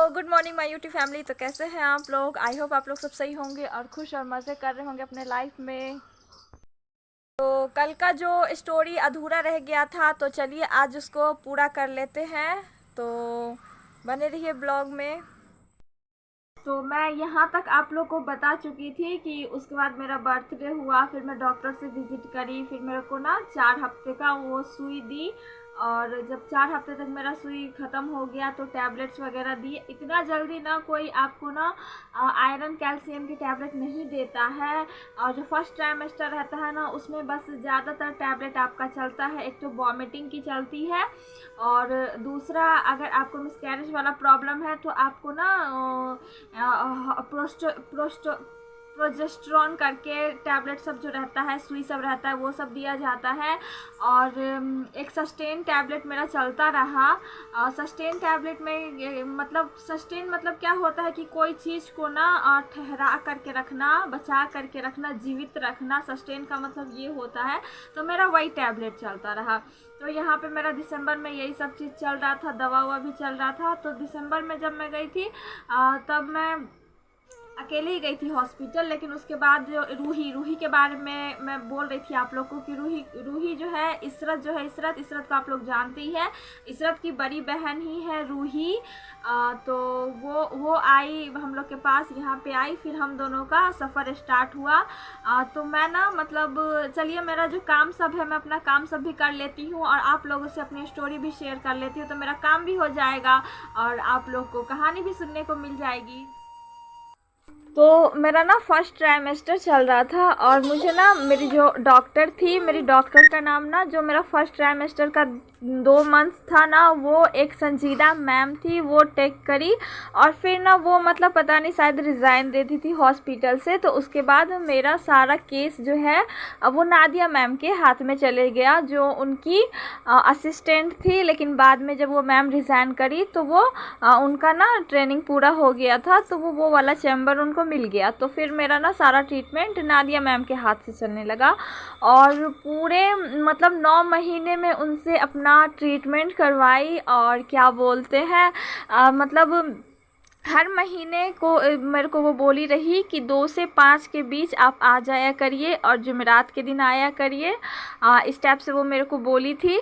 Good morning my YouTube family. तो कैसे हैं आप लोग? आई होप आप लोग सब सही होंगे और खुश और मज़े कर रहे होंगे अपने लाइफ में। तो कल का जो स्टोरी अधूरा रह गया था तो चलिए आज उसको पूरा कर लेते हैं। तो बने रहिए ब्लॉग में। तो मैं यहाँ तक आप लोग को बता चुकी थी कि उसके बाद मेरा बर्थडे हुआ, फिर मैं डॉक्टर से विज़िट करी, फिर मेरे को ना 4 हफ्ते का वो सुई दी। और जब 4 हफ्ते तक मेरा सुई ख़त्म हो गया तो टैबलेट्स वगैरह दी। इतना जल्दी ना कोई आपको ना आयरन कैल्शियम की टैबलेट नहीं देता है। और जो फर्स्ट ट्राइमेस्टर रहता है ना उसमें बस ज़्यादातर टैबलेट आपका चलता है। एक तो वॉमिटिंग की चलती है और दूसरा अगर आपको मिसकैरेज वाला प्रॉब्लम है तो आपको ना प्रोजेस्टेरॉन करके टैबलेट सब जो रहता है, सुई सब रहता है, वो सब दिया जाता है। और एक सस्टेन टैबलेट मेरा चलता रहा। सस्टेन टैबलेट में सस्टेन मतलब क्या होता है कि कोई चीज़ को ना ठहरा करके रखना, बचा करके रखना, जीवित रखना। सस्टेन का मतलब ये होता है। तो मेरा वही टैबलेट चलता रहा। तो यहाँ पे मेरा दिसंबर में यही सब चीज़ चल रहा था, दवा हुआ भी चल रहा था। तो दिसंबर में जब मैं गई थी तब मैं अकेले ही गई थी हॉस्पिटल। लेकिन उसके बाद जो रूही के बारे में मैं बोल रही थी आप लोग को कि रूही जो है, इशरत को आप लोग जानते ही है। इशरत की बड़ी बहन ही है रूही। तो वो आई हम लोग के पास, यहाँ पे आई, फिर हम दोनों का सफ़र स्टार्ट हुआ। तो मैं ना चलिए मेरा जो काम सब है मैं अपना काम सब भी कर लेती हूँ और आप लोगों से अपनी स्टोरी भी शेयर कर लेती हूँ। तो मेरा काम भी हो जाएगा और आप लोग को कहानी भी सुनने को मिल जाएगी। तो मेरा ना फर्स्ट ट्राइमेस्टर चल रहा था और मुझे ना मेरी जो डॉक्टर थी, मेरी डॉक्टर का नाम ना, जो मेरा फर्स्ट ट्राइमेस्टर का 2 मंथ्स था ना, वो एक संजीदा मैम थी। वो टेक करी और फिर ना वो पता नहीं शायद रिज़ाइन दे दी थी हॉस्पिटल से। तो उसके बाद मेरा सारा केस जो है वो नादिया मैम के हाथ में चले गया, जो उनकी असिस्टेंट थी। लेकिन बाद में जब वो मैम रिज़ाइन करी तो वो उनका ना ट्रेनिंग पूरा हो गया था, तो वो वाला चैम्बर उनको मिल गया। तो फिर मेरा ना सारा ट्रीटमेंट नादिया मैम के हाथ से चलने लगा और पूरे 9 महीने में उनसे अपना ट्रीटमेंट करवाई। और क्या बोलते हैं हर महीने को मेरे को वो बोली रही कि 2 से 5 के बीच आप आ जाया करिए और जुमेरात के दिन आया करिए। इस टाइप से वो मेरे को बोली थी।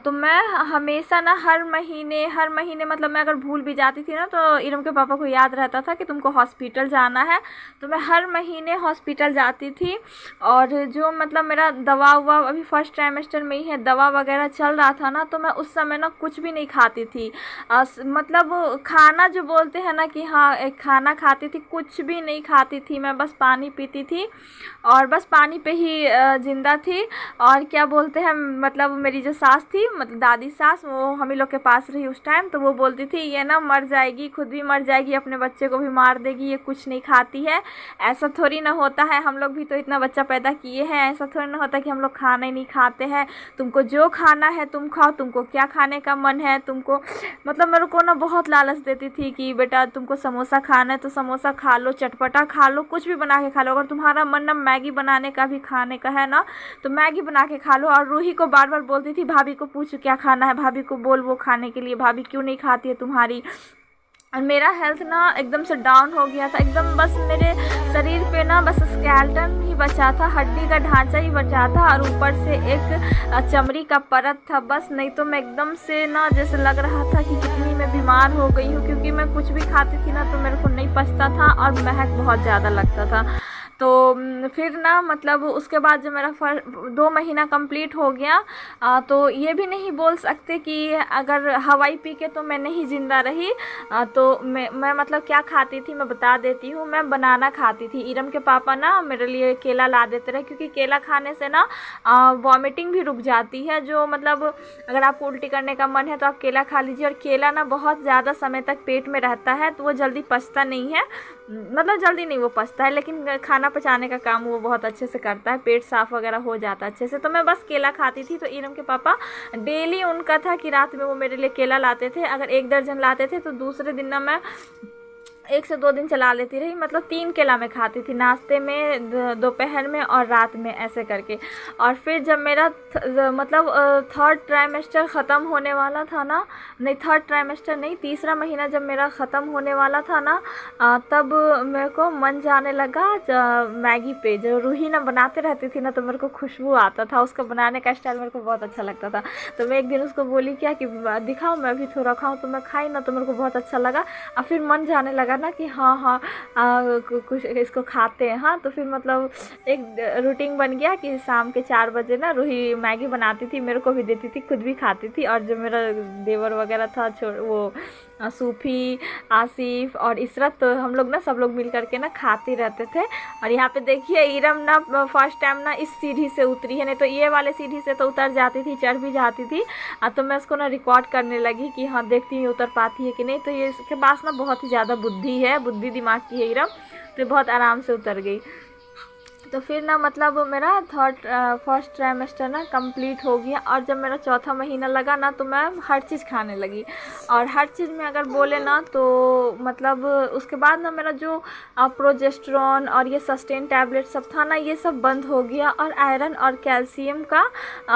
तो मैं हमेशा ना हर महीने मैं अगर भूल भी जाती थी ना तो इरम के पापा को याद रहता था कि तुमको हॉस्पिटल जाना है। तो मैं हर महीने हॉस्पिटल जाती थी। और जो मेरा दवा हुआ अभी फर्स्ट ट्राइमेस्टर में ही है, दवा वगैरह चल रहा था ना, तो मैं उस समय ना कुछ भी नहीं खाती थी। खाना जो बोलते हैं ना कि हाँ एक खाना खाती थी, कुछ भी नहीं खाती थी। मैं बस पानी पीती थी और बस पानी पे ही ज़िंदा थी। और क्या बोलते हैं मेरी जो सास थी, दादी सास, वो हम ही लोग के पास रही उस टाइम। तो वो बोलती थी ये ना मर जाएगी, खुद भी मर जाएगी, अपने बच्चे को भी मार देगी, ये कुछ नहीं खाती है। ऐसा थोड़ी ना होता है, हम लोग भी तो इतना बच्चा पैदा किए हैं। ऐसा थोड़ी ना होता कि हम लोग खाना ही नहीं खाते हैं। तुमको जो खाना है तुम खाओ, तुमको क्या खाने का मन है तुमको। मेरे को ना बहुत लालच देती थी कि बेटा तुमको समोसा खाना है तो समोसा खा लो, चटपटा खा लो, कुछ भी बना के खा लो। अगर तुम्हारा मन ना मैगी बनाने का भी खाने का है ना तो मैगी बना के खा लो। और रूही को बार बार बोलती थी भाभी को पूछ क्या खाना है, भाभी को बोल वो खाने के लिए, भाभी क्यों नहीं खाती है तुम्हारी। और मेरा हेल्थ ना एकदम से डाउन हो गया था, एकदम बस मेरे शरीर पे ना बस स्केलेटन ही बचा था, हड्डी का ढांचा ही बचा था और ऊपर से एक चमड़ी का परत था बस। नहीं तो मैं एकदम से ना जैसे लग रहा था कि कितनी मैं बीमार हो गई हूँ, क्योंकि मैं कुछ भी खाती थी ना तो मेरे को नहीं पचता था और महक बहुत ज़्यादा लगता था। तो फिर ना उसके बाद जो मेरा 2 महीना कंप्लीट हो गया तो ये भी नहीं बोल सकते कि अगर हवाई पी के तो मैं नहीं ज़िंदा रही। तो मैं क्या खाती थी मैं बता देती हूँ। मैं बनाना खाती थी। इरम के पापा ना मेरे लिए केला ला देते रहे, क्योंकि केला खाने से ना वॉमिटिंग भी रुक जाती है। जो अगर आपको उल्टी करने का मन है तो आप केला खा लीजिए। और केला ना बहुत ज़्यादा समय तक पेट में रहता है तो वो जल्दी पचता नहीं है, जल्दी नहीं वो पचता है, लेकिन खाना पचाने का काम वो बहुत अच्छे से करता है, पेट साफ़ वगैरह हो जाता है अच्छे से। तो मैं बस केला खाती थी। तो इरम के पापा डेली उनका था कि रात में वो मेरे लिए केला लाते थे। अगर 1 दर्जन लाते थे तो दूसरे दिन ना मैं 1 से 2 दिन चला लेती रही, मतलब 3 केला मैं खाती थी नाश्ते में, दोपहर में और रात में, ऐसे करके। और फिर जब मेरा मतलब 3rd ट्राइमेस्टर ख़त्म होने वाला था ना, नहीं 3rd ट्राइमेस्टर नहीं, 3रा महीना जब मेरा ख़त्म होने वाला था ना, तब मेरे को मन जाने लगा मैगी पे। जो रूही ना बनाते रहती थी ना, तो मेरे को खुशबू आता था, उसका बनाने का स्टाइल मेरे को बहुत अच्छा लगता था। तो मैं एक दिन उसको बोली क्या कि दिखाओ, मैं भी थोड़ा खाऊँ, तो मैं खाई ना, तो मेरे को बहुत अच्छा लगा। और फिर मन जाने लगा ना कि हाँ हाँ कुछ इसको खाते हैं। हाँ, तो फिर मतलब एक रूटीन बन गया कि शाम के 4 बजे ना रूही मैगी बनाती थी, मेरे को भी देती थी, खुद भी खाती थी। और जो मेरा देवर वगैरह था, वो सूफी, आसिफ और इशरत, तो हम लोग ना सब लोग मिल करके ना खाते रहते थे। और यहाँ पे देखिए इरम ना फर्स्ट टाइम ना इस सीढ़ी से उतरी है, नहीं तो ये वाले सीढ़ी से तो उतर जाती थी, चढ़ भी जाती थी। तो मैं उसको ना रिकॉर्ड करने लगी कि हाँ देखती हूँ उतर पाती है कि नहीं। तो ये इसके पास ना बहुत ही ज़्यादा बुद्धि है, बुद्धि दिमाग की है इरम, तो बहुत आराम से उतर गई। तो फिर ना मतलब मेरा फर्स्ट ट्राइमेस्टर ना कंप्लीट हो गया। और जब मेरा 4था महीना लगा ना, तो मैं हर चीज़ खाने लगी। और हर चीज़ में अगर बोले ना, तो मतलब उसके बाद ना मेरा जो प्रोजेस्टेरॉन और ये सस्टेन टैबलेट सब था ना, ये सब बंद हो गया। और आयरन और कैल्शियम का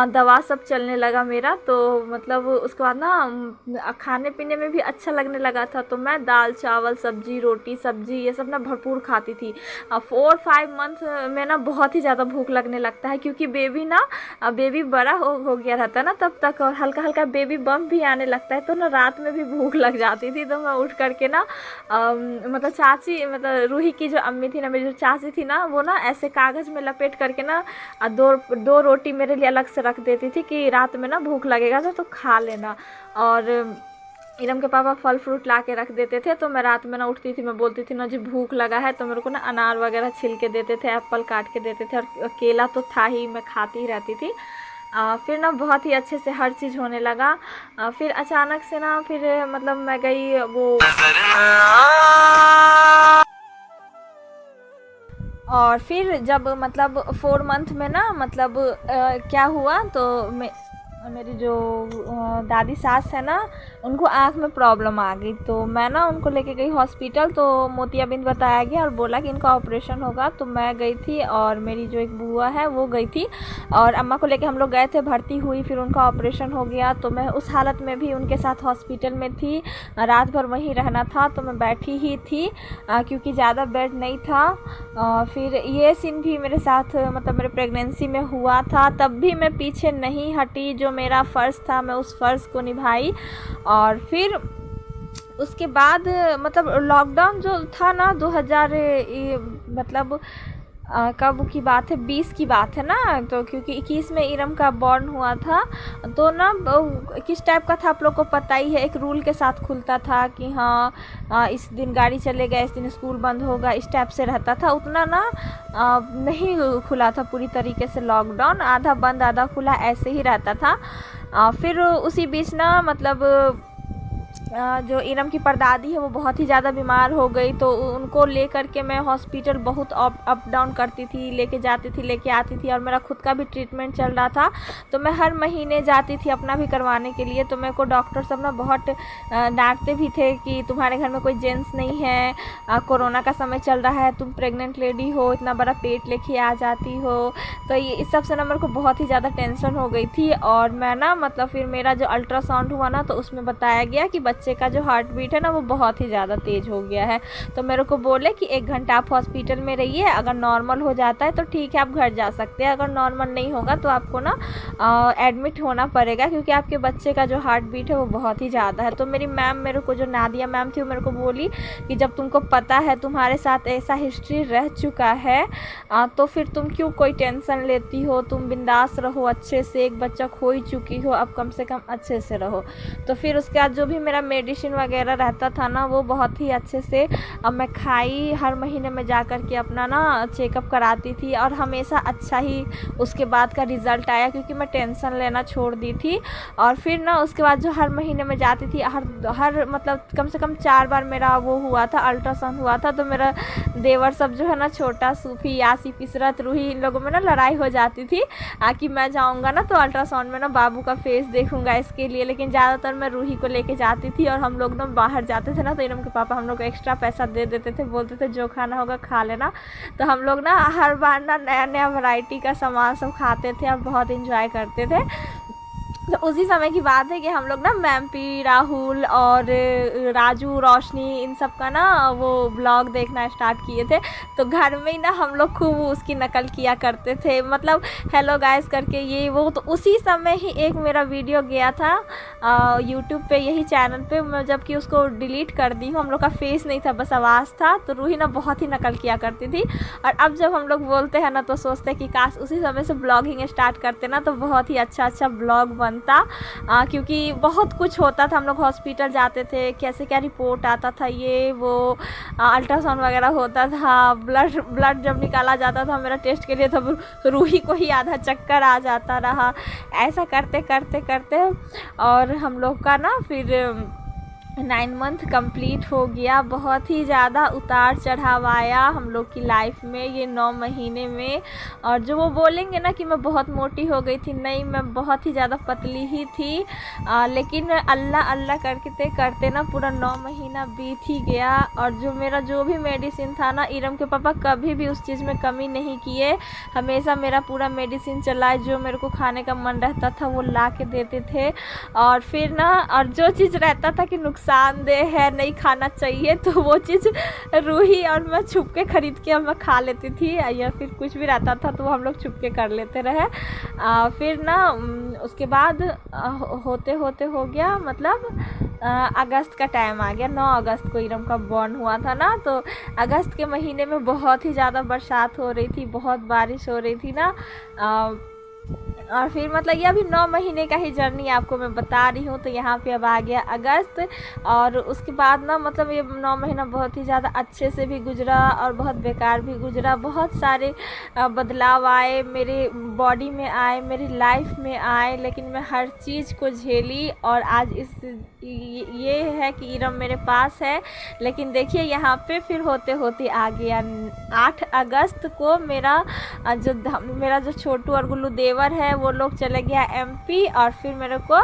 दवा सब चलने लगा मेरा। तो मतलब उसके बाद ना खाने पीने में भी अच्छा लगने लगा था। तो मैं दाल चावल सब्जी रोटी सब्जी ये सब ना भरपूर खाती थी। 4-5 मंथ में ना बहुत ही ज़्यादा भूख लगने लगता है, क्योंकि बेबी बड़ा हो गया रहता है ना तब तक, और हल्का हल्का बेबी बम भी आने लगता है। तो ना रात में भी भूख लग जाती थी। तो मैं उठ करके ना मतलब चाची, मतलब रूही की जो अम्मी थी ना, मेरी जो चाची थी ना, वो ना ऐसे कागज़ में लपेट करके ना दो रोटी मेरे लिए अलग से रख देती थी कि रात में ना भूख लगेगा तो खा लेना। और इरम के पापा फल फ्रूट ला के रख देते थे। तो मैं रात में ना उठती थी, मैं बोलती थी ना जी भूख लगा है, तो मेरे को ना अनार वगैरह छिल के देते थे, एप्पल काट के देते थे, और केला तो था ही, मैं खाती ही रहती थी। फिर ना बहुत ही अच्छे से हर चीज़ होने लगा। फिर अचानक से ना फिर मतलब मैं गई वो, और फिर जब मतलब 4 मंथ में ना मतलब क्या हुआ, तो मेरी जो दादी सास है ना, उनको आँख में प्रॉब्लम आ गई। तो मैं ना उनको लेके गई हॉस्पिटल। तो मोतियाबिंद बताया गया और बोला कि इनका ऑपरेशन होगा। तो मैं गई थी और मेरी जो एक बुआ है वो गई थी, और अम्मा को लेके हम लोग गए थे, भर्ती हुई, फिर उनका ऑपरेशन हो गया। तो मैं उस हालत में भी उनके साथ हॉस्पिटल में थी, रात भर वहीं रहना था। तो मैं बैठी ही थी क्योंकि ज़्यादा बेड नहीं था। फिर ये सीन भी मेरे साथ मतलब मेरे प्रेगनेंसी में हुआ था, तब भी मैं पीछे नहीं हटी। जो मेरा फ़र्ज़ था मैं उस फ़र्ज़ को निभाई। और फिर उसके बाद मतलब लॉकडाउन जो था ना 2000 मतलब कब की बात है, 20 की बात है ना। तो क्योंकि 21 में इरम का बॉर्न हुआ था, तो ना किस टाइप का था आप लोग को पता ही है, एक रूल के साथ खुलता था कि हाँ इस दिन गाड़ी चलेगा, इस दिन स्कूल बंद होगा, इस टाइप से रहता था। उतना ना नहीं खुला था पूरी तरीके से लॉकडाउन, आधा बंद आधा खुला ऐसे ही रहता था। फिर उसी बीच ना मतलब जो इरम की परदादी है वो बहुत ही ज़्यादा बीमार हो गई। तो उनको ले करके मैं हॉस्पिटल बहुत अप डाउन करती थी, लेके जाती थी लेके आती थी। और मेरा खुद का भी ट्रीटमेंट चल रहा था, तो मैं हर महीने जाती थी अपना भी करवाने के लिए। तो मेरे को डॉक्टर सब ना बहुत डांटते भी थे कि तुम्हारे घर में कोई जेंट्स नहीं है, कोरोना का समय चल रहा है, तुम प्रेग्नेंट लेडी हो, इतना बड़ा पेट लेके आ जाती हो। तो ये इस सब से ना मेरे को बहुत ही ज़्यादा टेंशन हो गई थी। और मैं ना मतलब फिर मेरा जो अल्ट्रासाउंड हुआ ना, तो उसमें बताया गया कि बच्चे का जो हार्ट बीट है ना वो बहुत ही ज़्यादा तेज़ हो गया है। तो मेरे को बोले कि 1 घंटा आप हॉस्पिटल में रहिए, अगर नॉर्मल हो जाता है तो ठीक है आप घर जा सकते हैं, अगर नॉर्मल नहीं होगा तो आपको ना एडमिट होना पड़ेगा, क्योंकि आपके बच्चे का जो हार्ट बीट है वो बहुत ही ज़्यादा है। तो मेरी मैम मेरे को, जो नादिया मैम थी, वो मेरे को बोली कि जब तुमको पता है तुम्हारे साथ ऐसा हिस्ट्री रह चुका है तो फिर तुम क्यों कोई टेंशन लेती हो, तुम बिंदास रहो, अच्छे से एक बच्चा खो ही चुकी हो, अब कम से कम अच्छे से रहो। तो फिर उसके बाद जो भी मेरा मेडिसिन वगैरह रहता था ना, वो बहुत ही अच्छे से अब मैं खाई। हर महीने में जा कर के अपना ना चेकअप कराती थी, और हमेशा अच्छा ही उसके बाद का रिज़ल्ट आया, क्योंकि मैं टेंशन लेना छोड़ दी थी। और फिर ना उसके बाद जो हर महीने में जाती थी, हर मतलब कम से कम 4 बार मेरा वो हुआ था, अल्ट्रासाउंड हुआ था। तो मेरा देवर सब जो है ना, छोटा सूफी यासिफ इशरत रूही, इन लोगों में ना लड़ाई हो जाती थी कि मैं जाऊँगा ना तो अल्ट्रासाउंड में ना बाबू का फेस देखूँगा इसके लिए। लेकिन ज़्यादातर मैं रूही को लेके जाती थी और हम लोग ना बाहर जाते थे ना तो इरम के पापा हम लोग को एक्स्ट्रा पैसा दे देते थे, बोलते थे जो खाना होगा खा लेना। तो हम लोग ना हर बार ना नया नया वैरायटी का सामान सब खाते थे और बहुत इंजॉय करते थे। तो उसी समय की बात है कि हम लोग ना मैम्पी, राहुल और राजू, रोशनी इन सब का ना वो ब्लॉग देखना स्टार्ट किए थे। तो घर में ही ना हम लोग खूब उसकी नकल किया करते थे, मतलब हेलो गाइस करके ये वो। तो उसी समय ही एक मेरा वीडियो गया था यूट्यूब पे, यही चैनल पे, मैं जबकि उसको डिलीट कर दी हूँ। हम लोग का फेस नहीं था, बस आवाज़ था। तो रूही ना बहुत ही नकल किया करती थी। और अब जब हम लोग बोलते हैं ना तो सोचते हैं कि काश उसी समय से ब्लॉगिंग स्टार्ट करते ना तो बहुत ही अच्छा ब्लॉग बनता। क्योंकि बहुत कुछ होता था, हम लोग हॉस्पिटल जाते थे, कैसे क्या रिपोर्ट आता था, ये वो अल्ट्रासाउंड वगैरह होता था, ब्लड जब निकाला जाता था मेरा टेस्ट के लिए, तब रूही को ही आधा चक्कर आ जाता रहा। ऐसा करते करते करते और हम लोग का ना फिर 9 मंथ कंप्लीट हो गया। बहुत ही ज़्यादा उतार चढ़ाव आया हम लोग की लाइफ में ये 9 महीने में। और जो वो बोलेंगे ना कि मैं बहुत मोटी हो गई थी, नहीं, मैं बहुत ही ज़्यादा पतली ही थी। लेकिन अल्लाह अल्लाह करते करते ना पूरा 9 महीना बीत ही गया। और जो मेरा जो भी मेडिसिन था ना, इरम के पापा कभी भी उस चीज़ में कमी नहीं किए, हमेशा मेरा पूरा मेडिसिन चलाए। जो मेरे को खाने का मन रहता था वो ला के देते थे। और फिर ना और जो चीज़ रहता था कि नुकसानदेह है, नहीं खाना चाहिए, तो वो चीज़ रूही और मैं छुप के ख़रीद के मैं खा लेती थी। या फिर कुछ भी रहता था तो वो हम लोग छुप के कर लेते रहे। फिर ना उसके बाद होते होते हो गया, मतलब अगस्त का टाइम आ गया। 9 अगस्त को इरम का बॉर्न हुआ था ना। तो अगस्त के महीने में बहुत ही ज़्यादा बरसात हो रही थी, बहुत बारिश हो रही थी ना। और फिर मतलब ये अभी 9 महीने का ही जर्नी आपको मैं बता रही हूँ। तो यहाँ पे अब आ गया अगस्त। और उसके बाद ना मतलब ये 9 महीना बहुत ही ज़्यादा अच्छे से भी गुजरा और बहुत बेकार भी गुजरा। बहुत सारे बदलाव आए, मेरे बॉडी में आए, मेरी लाइफ में आए, लेकिन मैं हर चीज़ को झेली। और आज ये है कि इरम मेरे पास है। लेकिन देखिए यहाँ पे फिर होते होते आ गया 8 अगस्त को मेरा जो छोटू और गुल्लू देवर है वो लोग चले गया MP। और फिर मेरे को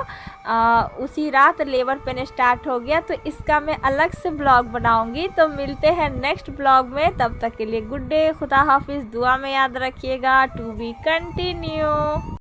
उसी रात लेबर पेन स्टार्ट हो गया। तो इसका मैं अलग से ब्लॉग बनाऊंगी। तो मिलते हैं नेक्स्ट ब्लॉग में, तब तक के लिए गुड डे, खुदा हाफिज़, दुआ में याद रखिएगा, टू बी कंटिन्यू।